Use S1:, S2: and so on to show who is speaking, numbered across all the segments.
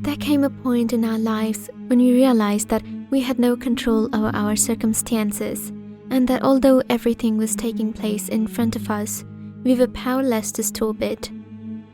S1: There came a point in our lives when we realized that we had no control over our circumstances, and that although everything was taking place in front of us, we were powerless to stop it.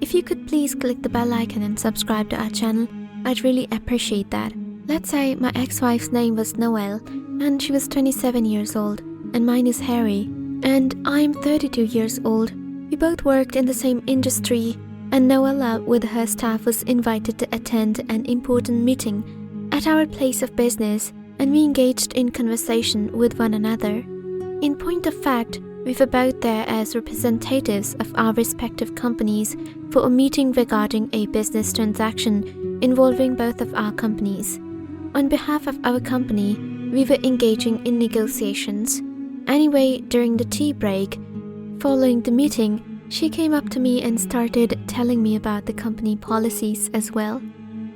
S1: If you could please click the bell icon and subscribe to our channel, I'd really appreciate that. Let's say my ex-wife's name was Noelle, and she was 27 years old, and mine is Harry, and I'm 32 years old. We both worked in the same industry, and Noella with her staff was invited to attend an important meeting at our place of business, and we engaged in conversation with one another. In point of fact, we were both there as representatives of our respective companies for a meeting regarding a business transaction involving both of our companies. On behalf of our company, we were engaging in negotiations. Anyway, during the tea break, following the meeting, she came up to me and started telling me about the company policies as well.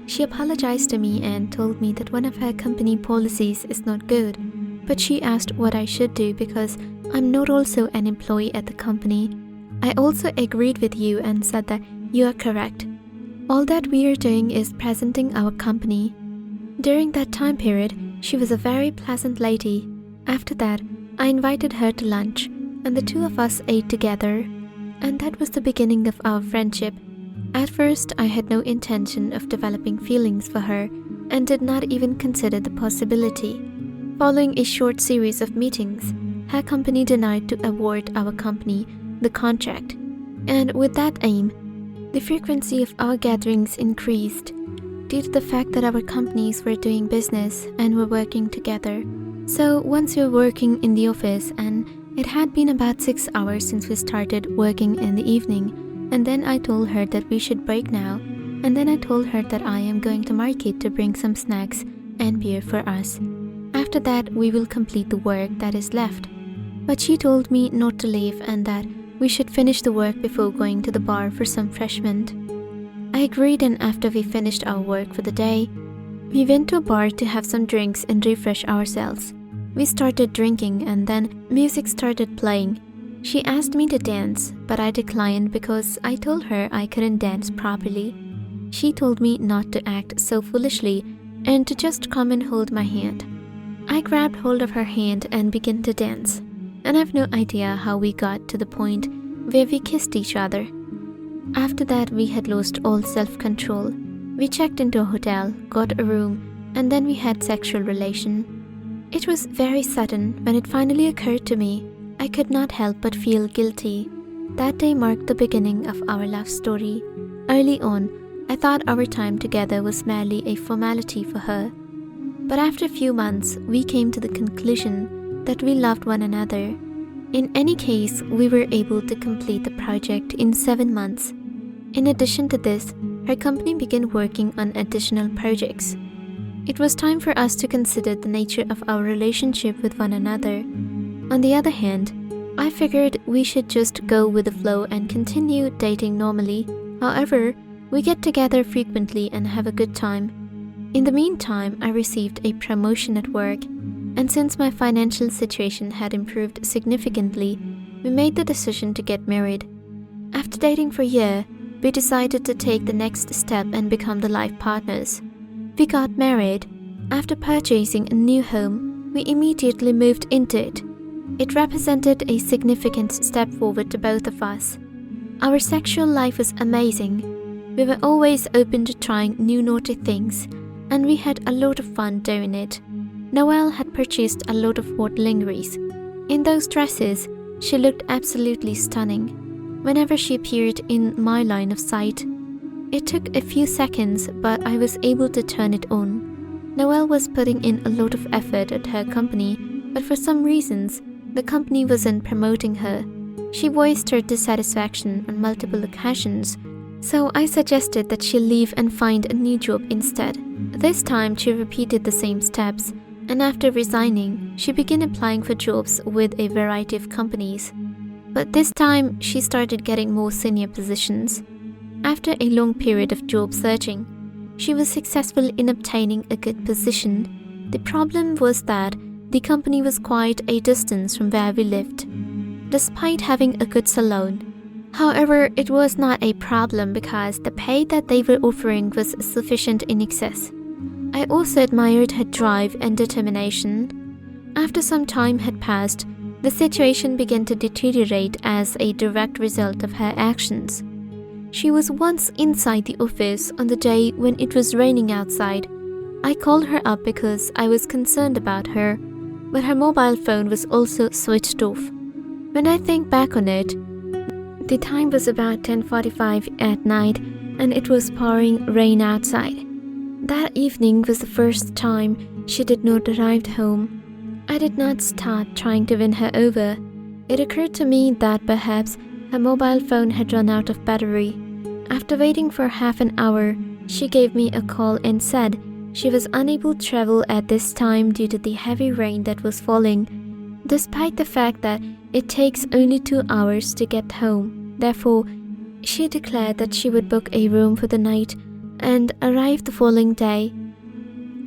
S1: She apologized to me and told me that one of her company policies is not good, but she asked what I should do because I'm not also an employee at the company. I also agreed with you and said that you are correct. All that we are doing is presenting our company. During that time period, she was a very pleasant lady. After that, I invited her to lunch, and the two of us ate together. And that was the beginning of our friendship. At first, I had no intention of developing feelings for her and did not even consider the possibility. Following a short series of meetings, her company denied to award our company the contract, and with that aim, the frequency of our gatherings increased due to the fact that our companies were doing business and were working together. So once we were working in the office, and it had been about 6 hours since we started working in the evening, and then I told her that we should break now, and then I told her that I am going to market to bring some snacks and beer for us. After that, we will complete the work that is left. But she told me not to leave and that we should finish the work before going to the bar for some refreshment. I agreed, and after we finished our work for the day, we went to a bar to have some drinks and refresh ourselves. We started drinking and then music started playing. She asked me to dance, but I declined because I told her I couldn't dance properly. She told me not to act so foolishly and to just come and hold my hand. I grabbed hold of her hand and began to dance, and I've no idea how we got to the point where we kissed each other. After that, we had lost all self-control. We checked into a hotel, got a room, and then we had sexual relation. It was very sudden. When it finally occurred to me, I could not help but feel guilty. That day marked the beginning of our love story. Early on, I thought our time together was merely a formality for her. But after a few months, we came to the conclusion that we loved one another. In any case, we were able to complete the project in 7 months. In addition to this, her company began working on additional projects. It was time for us to consider the nature of our relationship with one another. On the other hand, I figured we should just go with the flow and continue dating normally. However, we get together frequently and have a good time. In the meantime, I received a promotion at work, and since my financial situation had improved significantly, we made the decision to get married. After dating for a year, we decided to take the next step and become the life partners. We got married. After purchasing a new home, we immediately moved into it. It represented a significant step forward to both of us. Our sexual life was amazing. We were always open to trying new naughty things, and we had a lot of fun doing it. Noelle had purchased a lot of hot lingeries. In those dresses, she looked absolutely stunning. Whenever she appeared in my line of sight, it took a few seconds, but I was able to turn it on. Noelle was putting in a lot of effort at her company, but for some reasons, the company wasn't promoting her. She voiced her dissatisfaction on multiple occasions, so I suggested that she leave and find a new job instead. This time, she repeated the same steps, and after resigning, she began applying for jobs with a variety of companies. But this time, she started getting more senior positions. After a long period of job searching, she was successful in obtaining a good position. The problem was that the company was quite a distance from where we lived. Despite having a good salon, However, it was not a problem because the pay that they were offering was sufficient in excess. I also admired her drive and determination. After some time had passed, the situation began to deteriorate as a direct result of her actions. She was once inside the office on the day when it was raining outside. I called her up because I was concerned about her, but her mobile phone was also switched off. When I think back on it, the time was about 10:45 at night and it was pouring rain outside. That evening was the first time she did not arrive home. I did not start trying to win her over. It occurred to me that perhaps her mobile phone had run out of battery. After waiting for half an hour, she gave me a call and said she was unable to travel at this time due to the heavy rain that was falling, despite the fact that it takes only 2 hours to get home. Therefore, she declared that she would book a room for the night and arrive the following day.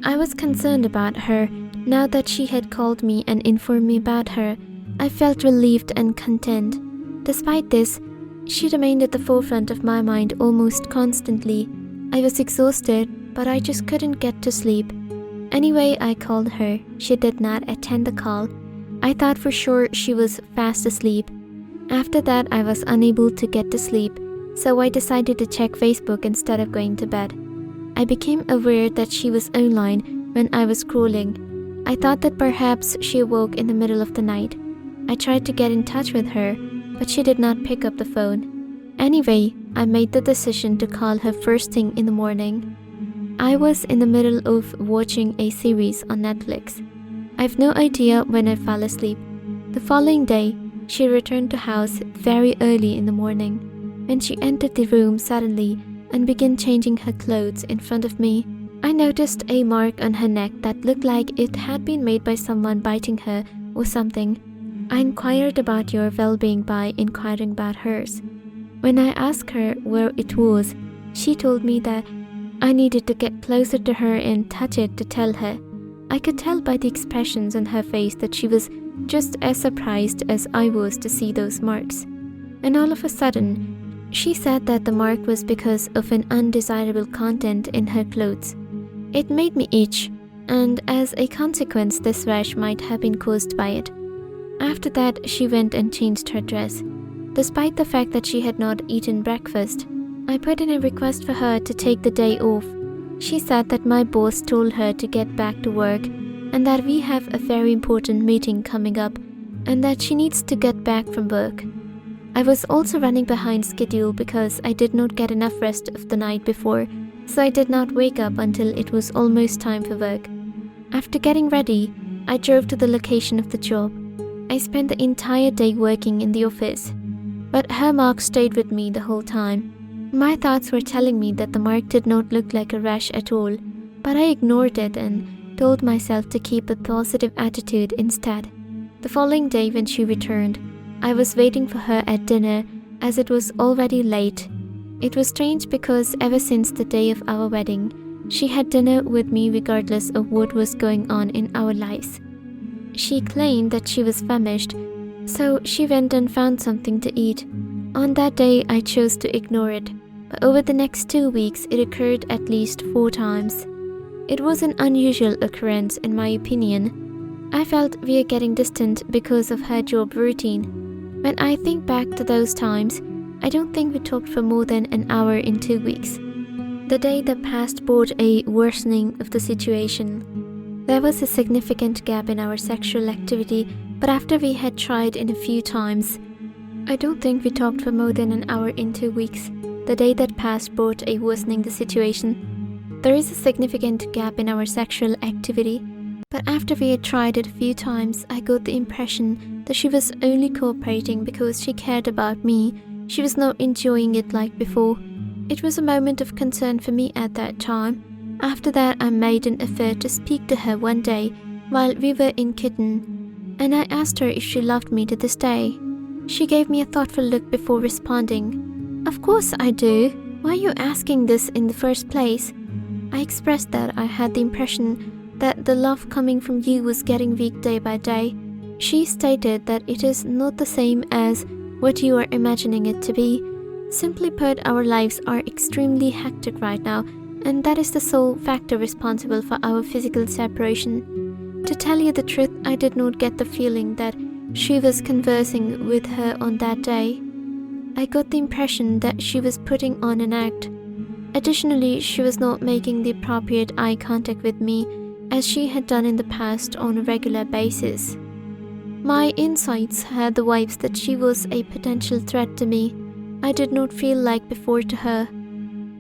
S1: I was concerned about her. Now that she had called me and informed me about her, I felt relieved and content. Despite this, she remained at the forefront of my mind almost constantly. I was exhausted, but I just couldn't get to sleep. Anyway, I called her. She did not attend the call. I thought for sure she was fast asleep. After that, I was unable to get to sleep, so I decided to check Facebook instead of going to bed. I became aware that she was online when I was scrolling. I thought that perhaps she awoke in the middle of the night. I tried to get in touch with her, but she did not pick up the phone. Anyway, I made the decision to call her first thing in the morning. I was in the middle of watching a series on Netflix. I have no idea when I fell asleep. The following day, she returned to house very early in the morning. When she entered the room suddenly and began changing her clothes in front of me, I noticed a mark on her neck that looked like it had been made by someone biting her or something. I inquired about your well-being by inquiring about hers. When I asked her where it was, she told me that I needed to get closer to her and touch it to tell her. I could tell by the expressions on her face that she was just as surprised as I was to see those marks. And all of a sudden, she said that the mark was because of an undesirable content in her clothes. It made me itch, and as a consequence, this rash might have been caused by it. After that, she went and changed her dress. Despite the fact that she had not eaten breakfast, I put in a request for her to take the day off. She said that my boss told her to get back to work and that we have a very important meeting coming up and that she needs to get back from work. I was also running behind schedule because I did not get enough rest of the night before, so I did not wake up until it was almost time for work. After getting ready, I drove to the location of the job. I spent the entire day working in the office, but her mark stayed with me the whole time. My thoughts were telling me that the mark did not look like a rash at all, but I ignored it and told myself to keep a positive attitude instead. The following day when she returned, I was waiting for her at dinner as it was already late. It was strange because ever since the day of our wedding, she had dinner with me regardless of what was going on in our lives. She claimed that she was famished, so she went and found something to eat. On that day, I chose to ignore it, but over the next 2 weeks, it occurred at least 4 times. It was an unusual occurrence in my opinion. I felt we are getting distant because of her job routine. When I think back to those times, I don't think we talked for more than an hour in 2 weeks. The day that passed brought a worsening of the situation. There was a significant gap in our sexual activity, but after we had tried in a few times, I don't think we talked for more than an hour in 2 weeks. The day that passed brought a worsening the situation. There is a significant gap in our sexual activity, but after we had tried it a few times, I got the impression that she was only cooperating because she cared about me. She was not enjoying it like before. It was a moment of concern for me at that time. After that, I made an effort to speak to her one day while we were in Kitten, and I asked her if she loved me to this day. She gave me a thoughtful look before responding. "Of course I do. Why are you asking this in the first place?" I expressed that I had the impression that the love coming from you was getting weak day by day. She stated that it is not the same as what you are imagining it to be. Simply put, our lives are extremely hectic right now, and that is the sole factor responsible for our physical separation. To tell you the truth, I did not get the feeling that she was conversing with her on that day. I got the impression that she was putting on an act. Additionally, she was not making the appropriate eye contact with me as she had done in the past on a regular basis. My insights had the vibes that she was a potential threat to me. I did not feel like before to her.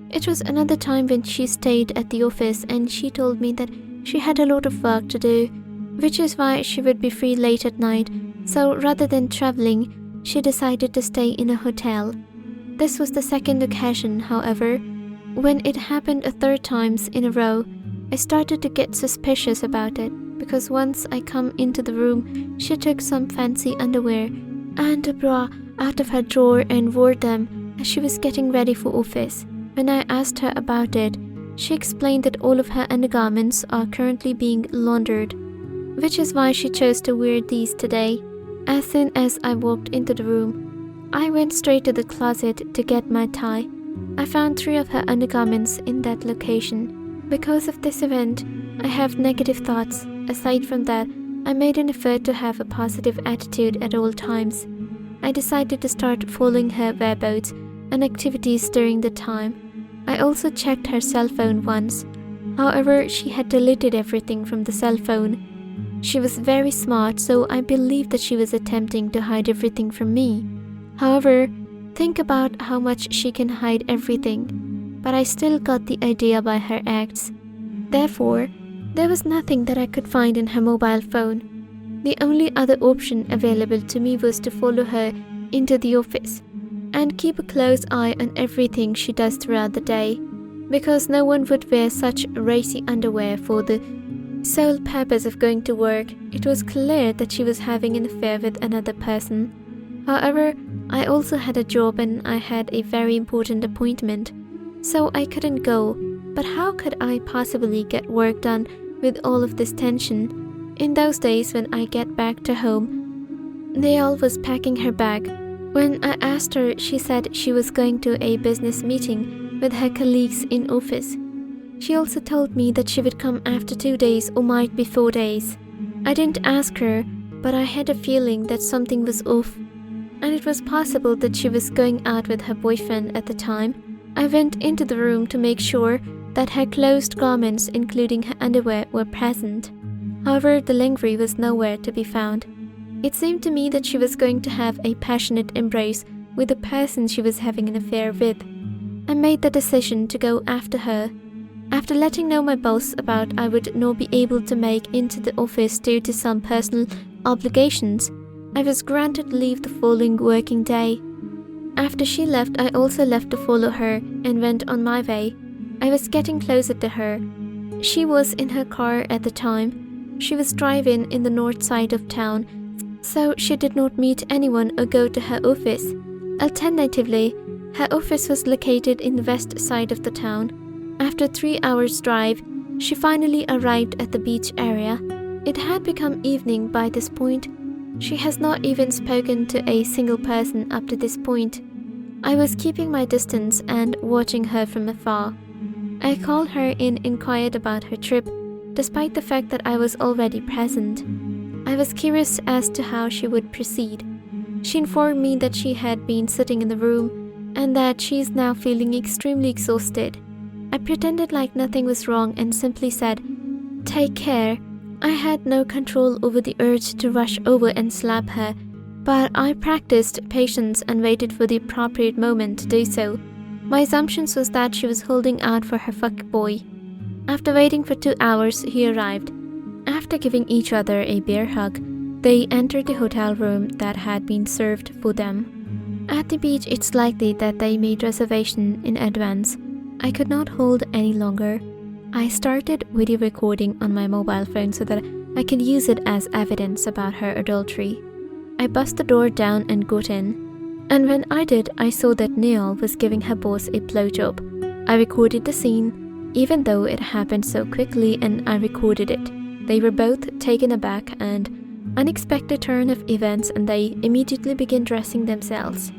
S1: It was another time when she stayed at the office and she told me that she had a lot of work to do, which is why she would be free late at night, so rather than traveling, she decided to stay in a hotel. This was the second occasion, however. When it happened a third time in a row, I started to get suspicious about it because once I come into the room, she took some fancy underwear and a bra out of her drawer and wore them as she was getting ready for office. When I asked her about it, she explained that all of her undergarments are currently being laundered, which is why she chose to wear these today. As soon as I walked into the room, I went straight to the closet to get my tie. I found 3 of her undergarments in that location. Because of this event, I have negative thoughts. Aside from that, I made an effort to have a positive attitude at all times. I decided to start following her whereabouts and activities during the time. I also checked her cell phone once. However, she had deleted everything from the cell phone. She was very smart, so I believed that she was attempting to hide everything from me. However, think about how much she can hide everything. But I still got the idea by her acts. Therefore, there was nothing that I could find in her mobile phone. The only other option available to me was to follow her into the office and keep a close eye on everything she does throughout the day, because no one would wear such racy underwear for the sole purpose of going to work. It was clear that she was having an affair with another person. However, I also had a job and I had a very important appointment, so I couldn't go. But how could I possibly get work done with all of this tension? In those days when I get back to home, Neil was packing her bag. When I asked her, she said she was going to a business meeting with her colleagues in office. She also told me that she would come after 2 days or might be 4 days. I didn't ask her, but I had a feeling that something was off, and it was possible that she was going out with her boyfriend at the time. I went into the room to make sure that her closed garments, including her underwear, were present. However, the lingerie was nowhere to be found. It seemed to me that she was going to have a passionate embrace with the person she was having an affair with. I made the decision to go after her. After letting know my boss about I would not be able to make into the office due to some personal obligations, I was granted leave the following working day. After she left, I also left to follow her and went on my way. I was getting closer to her. She was in her car at the time. She was driving in the north side of town, so she did not meet anyone or go to her office. Alternatively, her office was located in the west side of the town. After 3 hours' drive, she finally arrived at the beach area. It had become evening by this point. She has not even spoken to a single person up to this point. I was keeping my distance and watching her from afar. I called her and inquired about her trip, despite the fact that I was already present. I was curious as to how she would proceed. She informed me that she had been sitting in the room and that she is now feeling extremely exhausted. I pretended like nothing was wrong and simply said, "Take care." I had no control over the urge to rush over and slap her, but I practiced patience and waited for the appropriate moment to do so. My assumptions was that she was holding out for her fuckboy. After waiting for 2 hours, he arrived. After giving each other a bear hug, they entered the hotel room that had been served for them. At the beach, it's likely that they made reservation in advance. I could not hold any longer. I started video recording on my mobile phone so that I could use it as evidence about her adultery. I bust the door down and got in. And when I did, I saw that Neil was giving her boss a blowjob. I recorded the scene, even though it happened so quickly, and I recorded it. They were both taken aback, and unexpected turn of events and they immediately began dressing themselves.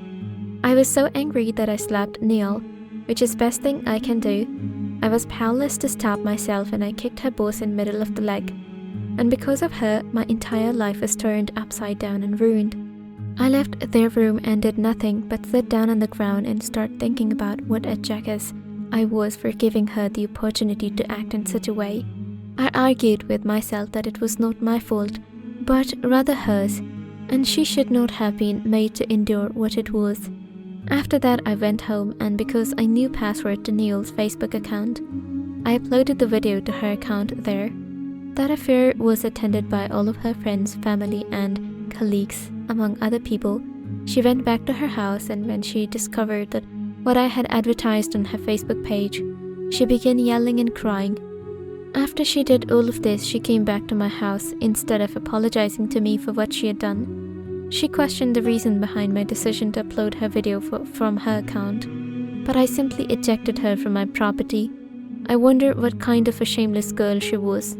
S1: I was so angry that I slapped Neil, which is best thing I can do. I was powerless to stop myself and I kicked her boss in middle of the leg. And because of her, my entire life was turned upside down and ruined. I left their room and did nothing but sit down on the ground and start thinking about what a jackass I was for giving her the opportunity to act in such a way. I argued with myself that it was not my fault, but rather hers, and she should not have been made to endure what it was. After that, I went home, and because I knew password to Neil's Facebook account, I uploaded the video to her account there. That affair was attended by all of her friends, family, and colleagues, among other people. She went back to her house, and when she discovered that what I had advertised on her Facebook page, she began yelling and crying. After she did all of this, she came back to my house instead of apologizing to me for what she had done. She questioned the reason behind my decision to upload her video from her account, but I simply ejected her from my property. I wonder what kind of a shameless girl she was.